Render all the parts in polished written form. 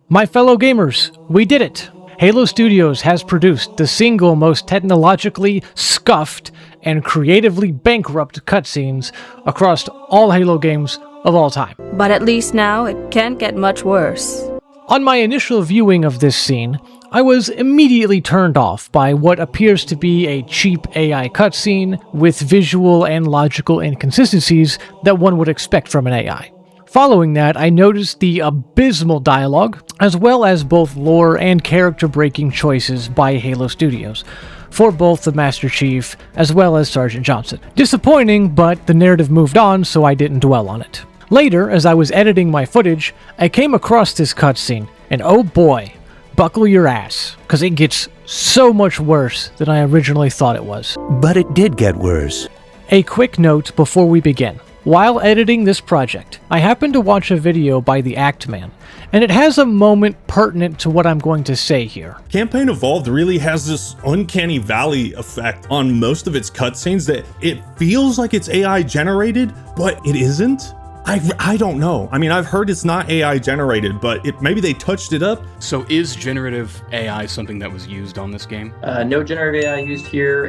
My fellow gamers, we did it! Halo Studios has produced the single most technologically scuffed and creatively bankrupt cutscenes across all Halo games of all time. But at least now it can't get much worse. On my initial viewing of this scene, I was immediately turned off by what appears to be a cheap AI cutscene with visual and logical inconsistencies that one would expect from an AI. Following that, I noticed the abysmal dialogue, as well as both lore and character-breaking choices by Halo Studios, for both the Master Chief as well as Sergeant Johnson. Disappointing, but the narrative moved on, so I didn't dwell on it. Later, as I was editing my footage, I came across this cutscene, and oh boy, buckle your ass, because it gets so much worse than I originally thought it was. But it did get worse. A quick note before we begin. While editing this project, I happened to watch a video by the Act Man, and it has a moment pertinent to what I'm going to say here. Campaign Evolved really has this uncanny valley effect on most of its cutscenes that it feels like it's AI generated, but it isn't. I don't know. I mean, I've heard it's not AI generated, but maybe they touched it up. So is generative AI something that was used on this game? No generative AI used here.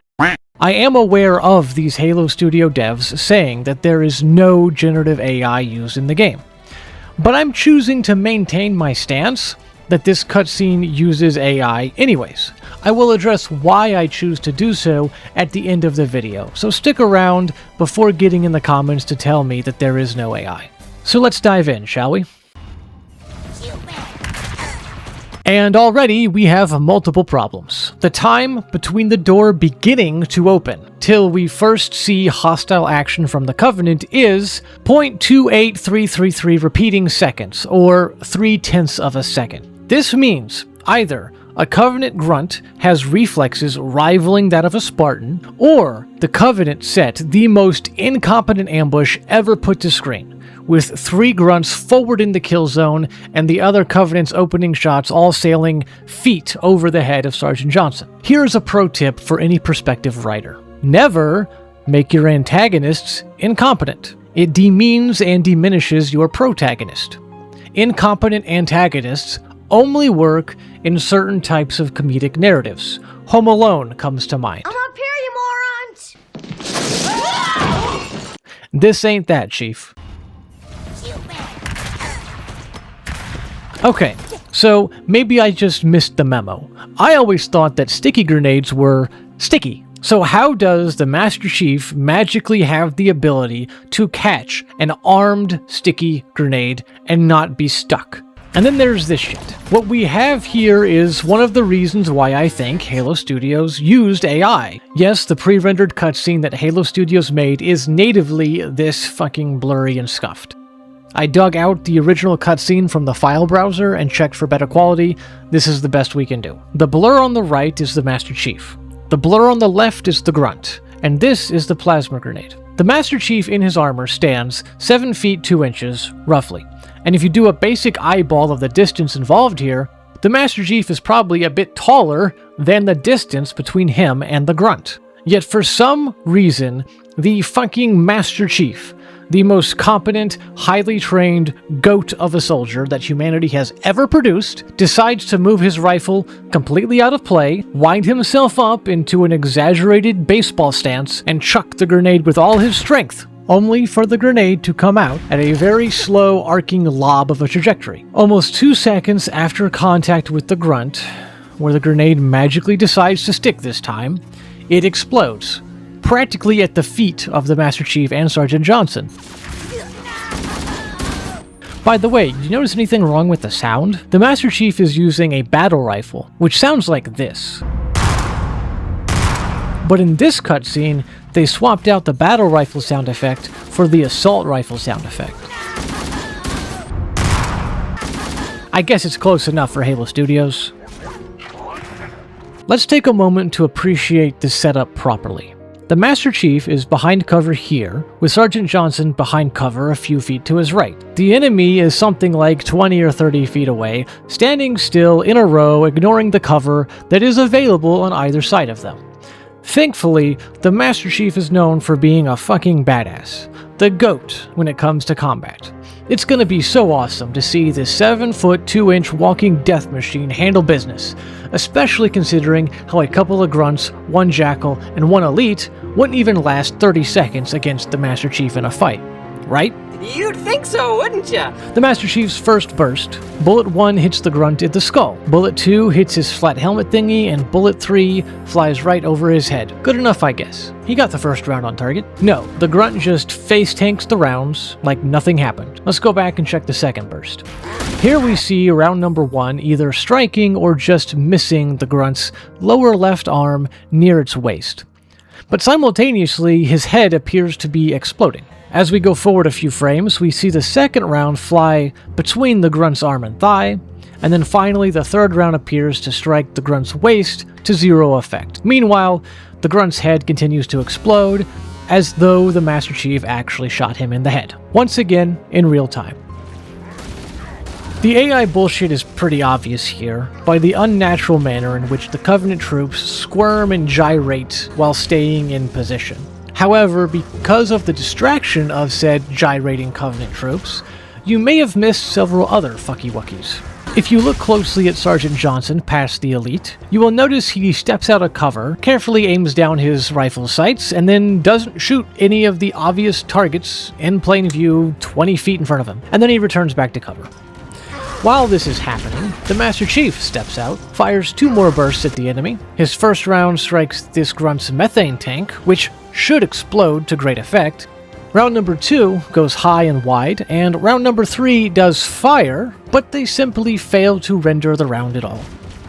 I am aware of these Halo Studio devs saying that there is no generative AI used in the game, but I'm choosing to maintain my stance that this cutscene uses AI anyways. I will address why I choose to do so at the end of the video, so stick around before getting in the comments to tell me that there is no AI. So let's dive in, shall we? And already we have multiple problems. The time between the door beginning to open till we first see hostile action from the Covenant is 0.28333 repeating seconds, or 0.3 of a second. This means either a Covenant grunt has reflexes rivaling that of a Spartan, or the Covenant set the most incompetent ambush ever put to screen, with 3 grunts forward in the kill zone and the other Covenant's opening shots all sailing feet over the head of Sergeant Johnson. Here's a pro tip for any prospective writer. Never make your antagonists incompetent. It demeans and diminishes your protagonist. Incompetent antagonists only work in certain types of comedic narratives. Home Alone comes to mind. I'm up here, you morons! This ain't that, Chief. Okay, so maybe I just missed the memo. I always thought that sticky grenades were sticky. So how does the Master Chief magically have the ability to catch an armed sticky grenade and not be stuck? And then there's this shit. What we have here is one of the reasons why I think Halo Studios used AI. Yes, the pre-rendered cutscene that Halo Studios made is natively this fucking blurry and scuffed. I dug out the original cutscene from the file browser and checked for better quality. This is the best we can do. The blur on the right is the Master Chief. The blur on the left is the grunt. And this is the plasma grenade. The Master Chief in his armor stands 7 feet 2 inches, roughly. And if you do a basic eyeball of the distance involved here, the Master Chief is probably a bit taller than the distance between him and the grunt. Yet for some reason, the fucking Master Chief, the most competent, highly trained goat of a soldier that humanity has ever produced, decides to move his rifle completely out of play, wind himself up into an exaggerated baseball stance, and chuck the grenade with all his strength, only for the grenade to come out at a very slow arcing lob of a trajectory. Almost 2 seconds after contact with the grunt, where the grenade magically decides to stick this time, it explodes, practically at the feet of the Master Chief and Sergeant Johnson. By the way, did you notice anything wrong with the sound? The Master Chief is using a battle rifle, which sounds like this. But in this cutscene, they swapped out the battle rifle sound effect for the assault rifle sound effect. I guess it's close enough for Halo Studios. Let's take a moment to appreciate this setup properly. The Master Chief is behind cover here, with Sergeant Johnson behind cover a few feet to his right. The enemy is something like 20 or 30 feet away, standing still in a row, ignoring the cover that is available on either side of them. Thankfully, the Master Chief is known for being a fucking badass. The GOAT when it comes to combat. It's gonna be so awesome to see this 7-foot 2-inch walking death machine handle business, especially considering how a couple of grunts, one jackal, and one elite wouldn't even last 30 seconds against the Master Chief in a fight, right? You'd think so, wouldn't ya? The Master Chief's first burst, Bullet 1 hits the grunt in the skull, Bullet 2 hits his flat helmet thingy, and Bullet 3 flies right over his head. Good enough, I guess. He got the first round on target. No, the grunt just face tanks the rounds like nothing happened. Let's go back and check the second burst. Here we see round number 1 either striking or just missing the grunt's lower left arm near its waist. But simultaneously, his head appears to be exploding. As we go forward a few frames, we see the second round fly between the grunt's arm and thigh, and then finally the third round appears to strike the grunt's waist to zero effect. Meanwhile, the grunt's head continues to explode, as though the Master Chief actually shot him in the head. Once again, in real time. The AI bullshit is pretty obvious here, by the unnatural manner in which the Covenant troops squirm and gyrate while staying in position. However, because of the distraction of said gyrating Covenant troops, you may have missed several other fucky-wuckies. If you look closely at Sergeant Johnson past the elite, you will notice he steps out of cover, carefully aims down his rifle sights, and then doesn't shoot any of the obvious targets in plain view 20 feet in front of him, and then he returns back to cover. While this is happening, the Master Chief steps out, fires 2 more bursts at the enemy. His first round strikes this grunt's methane tank, which should explode to great effect. Round number 2 goes high and wide, and round number 3 does fire, but they simply fail to render the round at all.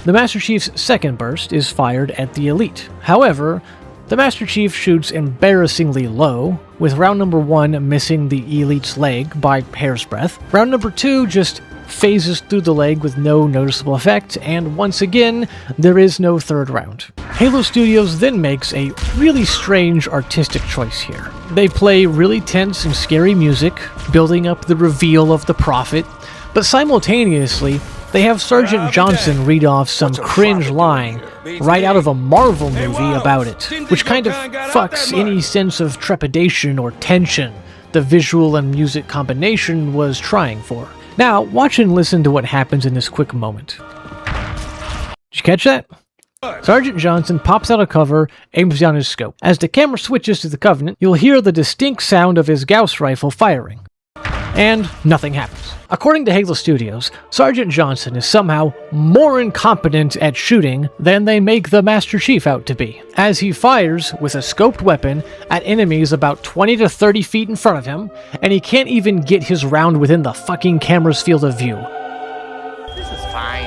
The Master Chief's second burst is fired at the elite. However, the Master Chief shoots embarrassingly low, with round number 1 missing the elite's leg by hair's breadth. Round number 2 just phases through the leg with no noticeable effect, and once again, there is no third round. Halo Studios then makes a really strange artistic choice here. They play really tense and scary music, building up the reveal of the Prophet, but simultaneously, they have Sergeant Johnson read off some cringe line right out of a Marvel movie about it, which kind of fucks any sense of trepidation or tension the visual and music combination was trying for. Now, watch and listen to what happens in this quick moment. Did you catch that? Sergeant Johnson pops out of cover, aims down his scope. As the camera switches to the Covenant, you'll hear the distinct sound of his Gauss rifle firing. And nothing happens. According to Halo Studios, Sergeant Johnson is somehow more incompetent at shooting than they make the Master Chief out to be, as he fires with a scoped weapon at enemies about 20 to 30 feet in front of him, and he can't even get his round within the fucking camera's field of view. This is fine.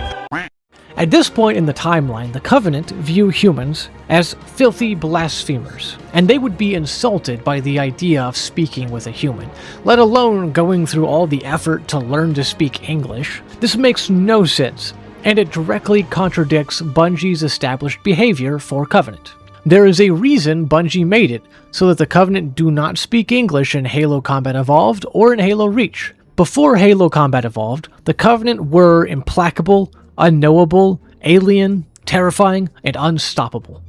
At this point in the timeline, the Covenant view humans as filthy blasphemers, and they would be insulted by the idea of speaking with a human, let alone going through all the effort to learn to speak English. This makes no sense, and it directly contradicts Bungie's established behavior for Covenant. There is a reason Bungie made it, so that the Covenant do not speak English in Halo Combat Evolved or in Halo Reach. Before Halo Combat Evolved, the Covenant were implacable, unknowable, alien, terrifying, and unstoppable.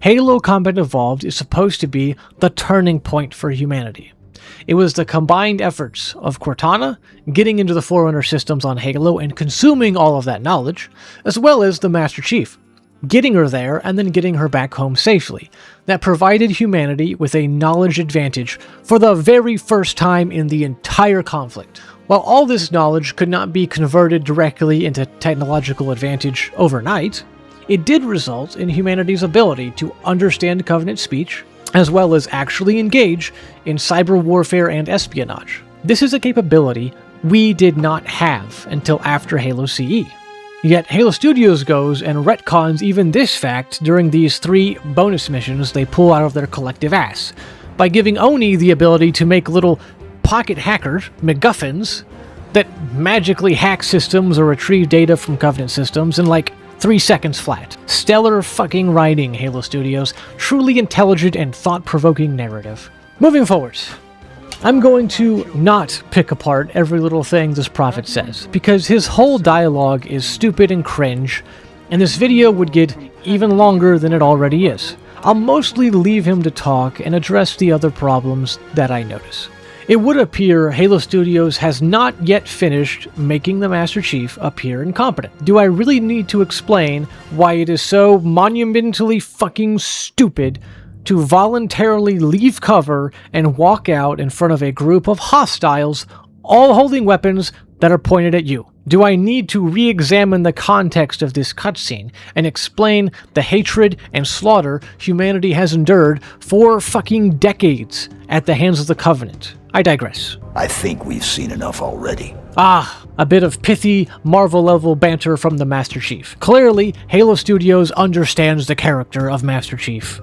Halo Combat Evolved is supposed to be the turning point for humanity. It was the combined efforts of Cortana getting into the Forerunner systems on Halo and consuming all of that knowledge, as well as the Master Chief, getting her there and then getting her back home safely, that provided humanity with a knowledge advantage for the very first time in the entire conflict. While all this knowledge could not be converted directly into technological advantage overnight, it did result in humanity's ability to understand Covenant speech, as well as actually engage in cyber warfare and espionage. This is a capability we did not have until after Halo CE. Yet Halo Studios goes and retcons even this fact during these 3 bonus missions they pull out of their collective ass, by giving Oni the ability to make little pocket hackers, MacGuffins, that magically hack systems or retrieve data from Covenant systems in like 3 seconds flat. Stellar fucking writing, Halo Studios. Truly intelligent and thought-provoking narrative. Moving forward, I'm going to not pick apart every little thing this prophet says, because his whole dialogue is stupid and cringe, and this video would get even longer than it already is. I'll mostly leave him to talk and address the other problems that I notice. It would appear Halo Studios has not yet finished making the Master Chief appear incompetent. Do I really need to explain why it is so monumentally fucking stupid to voluntarily leave cover and walk out in front of a group of hostiles, all holding weapons that are pointed at you? Do I need to re-examine the context of this cutscene and explain the hatred and slaughter humanity has endured for fucking decades at the hands of the Covenant? I digress. I think we've seen enough already. A bit of pithy, Marvel-level banter from the Master Chief. Clearly, Halo Studios understands the character of Master Chief.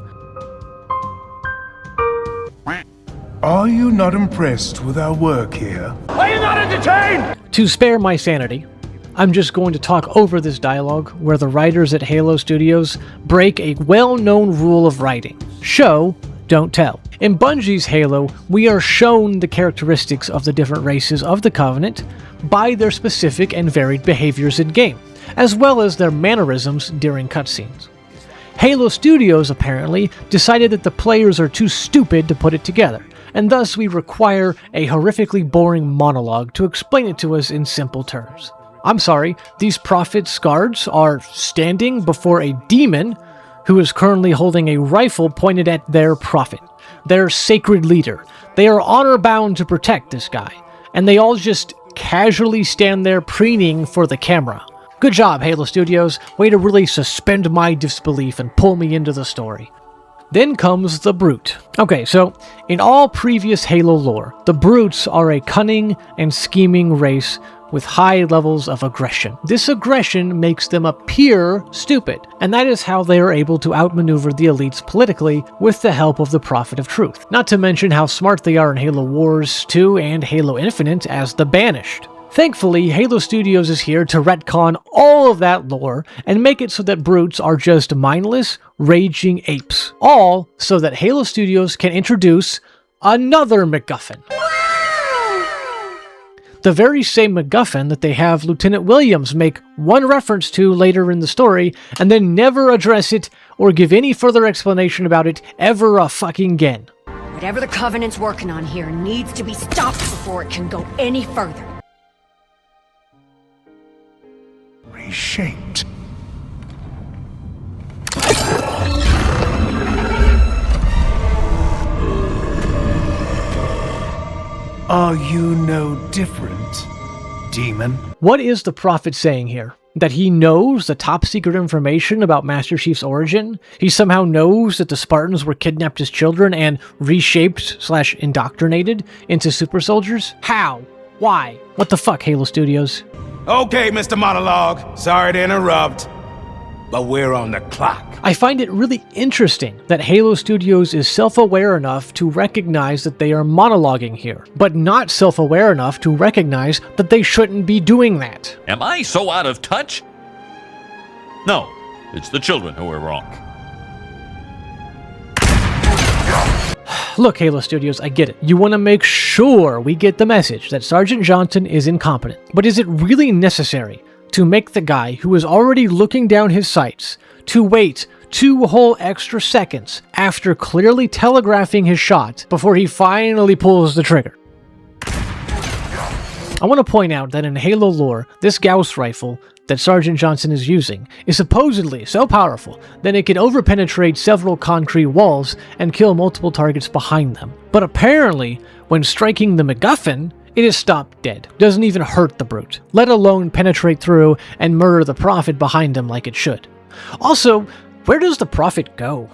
Are you not impressed with our work here? Are you not entertained? To spare my sanity, I'm just going to talk over this dialogue where the writers at Halo Studios break a well-known rule of writing. Show, don't tell. In Bungie's Halo, we are shown the characteristics of the different races of the Covenant by their specific and varied behaviors in-game, as well as their mannerisms during cutscenes. Halo Studios apparently decided that the players are too stupid to put it together, and thus we require a horrifically boring monologue to explain it to us in simple terms. I'm sorry, these Prophet's guards are standing before a demon who is currently holding a rifle pointed at their Prophet, their sacred leader. They are honor-bound to protect this guy, and they all just casually stand there preening for the camera. Good job, Halo Studios. Way to really suspend my disbelief and pull me into the story. Then comes the Brute. Okay, so in all previous Halo lore, the Brutes are a cunning and scheming race with high levels of aggression. This aggression makes them appear stupid, and that is how they are able to outmaneuver the elites politically with the help of the Prophet of Truth. Not to mention how smart they are in Halo Wars 2 and Halo Infinite as the Banished. Thankfully, Halo Studios is here to retcon all of that lore and make it so that Brutes are just mindless, raging apes. All so that Halo Studios can introduce another MacGuffin. The very same MacGuffin that they have Lieutenant Williams make one reference to later in the story, and then never address it or give any further explanation about it ever a fucking again. Whatever the Covenant's working on here needs to be stopped before it can go any further. Reshaped. Are you no different, demon? What is the Prophet saying here? That he knows the top secret information about Master Chief's origin? He somehow knows that the Spartans were kidnapped as children and reshaped/indoctrinated into super soldiers? How? Why? What the fuck, Halo Studios? Okay, Mr. Monologue. Sorry to interrupt, but we're on the clock. I find it really interesting that Halo Studios is self-aware enough to recognize that they are monologuing here, but not self-aware enough to recognize that they shouldn't be doing that. Am I so out of touch? No, it's the children who are wrong. Look, Halo Studios, I get it. You want to make sure we get the message that Sergeant Johnson is incompetent. But is it really necessary to make the guy who is already looking down his sights to wait 2 whole extra seconds after clearly telegraphing his shot before he finally pulls the trigger? I want to point out that in Halo lore, this Gauss rifle that Sergeant Johnson is using is supposedly so powerful that it can overpenetrate several concrete walls and kill multiple targets behind them. But apparently, when striking the MacGuffin, it is stopped dead. Doesn't even hurt the Brute, let alone penetrate through and murder the Prophet behind him like it should. Also, where does the Prophet go?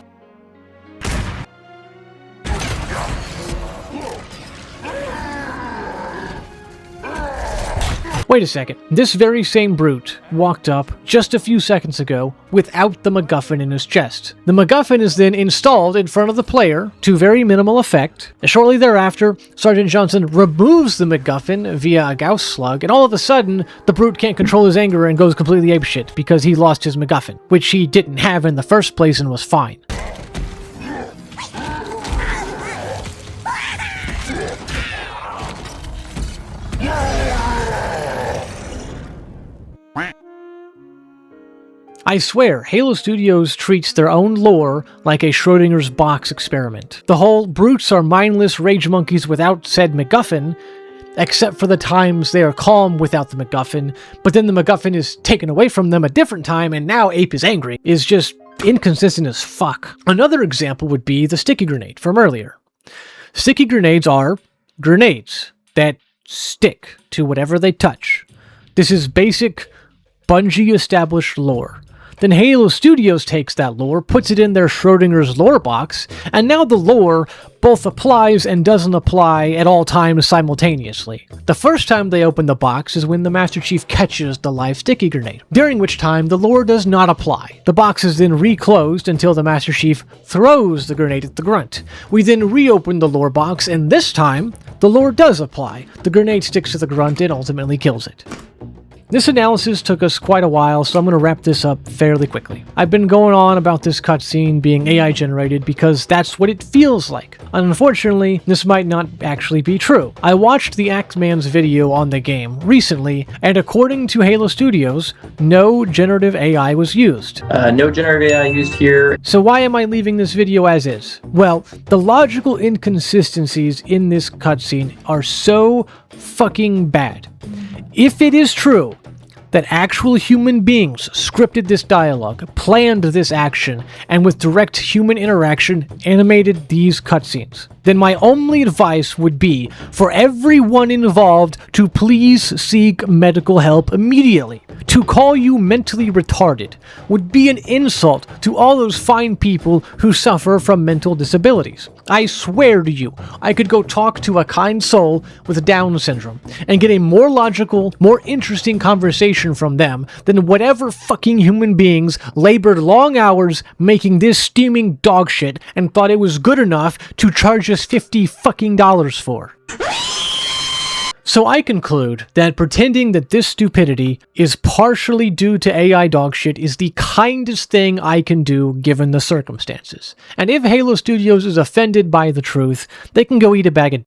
Wait a second, this very same Brute walked up just a few seconds ago without the MacGuffin in his chest. The MacGuffin is then installed in front of the player to very minimal effect. Shortly thereafter, Sergeant Johnson removes the MacGuffin via a Gauss slug, and all of a sudden, the Brute can't control his anger and goes completely apeshit because he lost his MacGuffin, which he didn't have in the first place and was fine. I swear, Halo Studios treats their own lore like a Schrodinger's box experiment. The whole brutes are mindless rage monkeys without said MacGuffin, except for the times they are calm without the MacGuffin, but then the MacGuffin is taken away from them a different time and now Ape is angry, is just inconsistent as fuck. Another example would be the sticky grenade from earlier. Sticky grenades are grenades that stick to whatever they touch. This is basic Bungie established lore. Then Halo Studios takes that lore, puts it in their Schrodinger's lore box, and now the lore both applies and doesn't apply at all times simultaneously. The first time they open the box is when the Master Chief catches the live sticky grenade, during which time the lore does not apply. The box is then reclosed until the Master Chief throws the grenade at the grunt. We then reopen the lore box, and this time, the lore does apply. The grenade sticks to the grunt and ultimately kills it. This analysis took us quite a while, so I'm going to wrap this up fairly quickly. I've been going on about this cutscene being AI generated because that's what it feels like. Unfortunately, this might not actually be true. I watched the Axeman's video on the game recently, and according to Halo Studios, no generative AI was used. No generative AI used here. So why am I leaving this video as is? Well, the logical inconsistencies in this cutscene are so fucking bad. If it is true that actual human beings scripted this dialogue, planned this action, and with direct human interaction animated these cutscenes, then my only advice would be for everyone involved to please seek medical help immediately. To call you mentally retarded would be an insult to all those fine people who suffer from mental disabilities. I swear to you, I could go talk to a kind soul with Down syndrome and get a more logical, more interesting conversation from them than whatever fucking human beings labored long hours making this steaming dog shit and thought it was good enough to charge us $50 fucking for. So I conclude that pretending that this stupidity is partially due to AI dogshit is the kindest thing I can do given the circumstances. And if Halo Studios is offended by the truth, they can go eat a bag of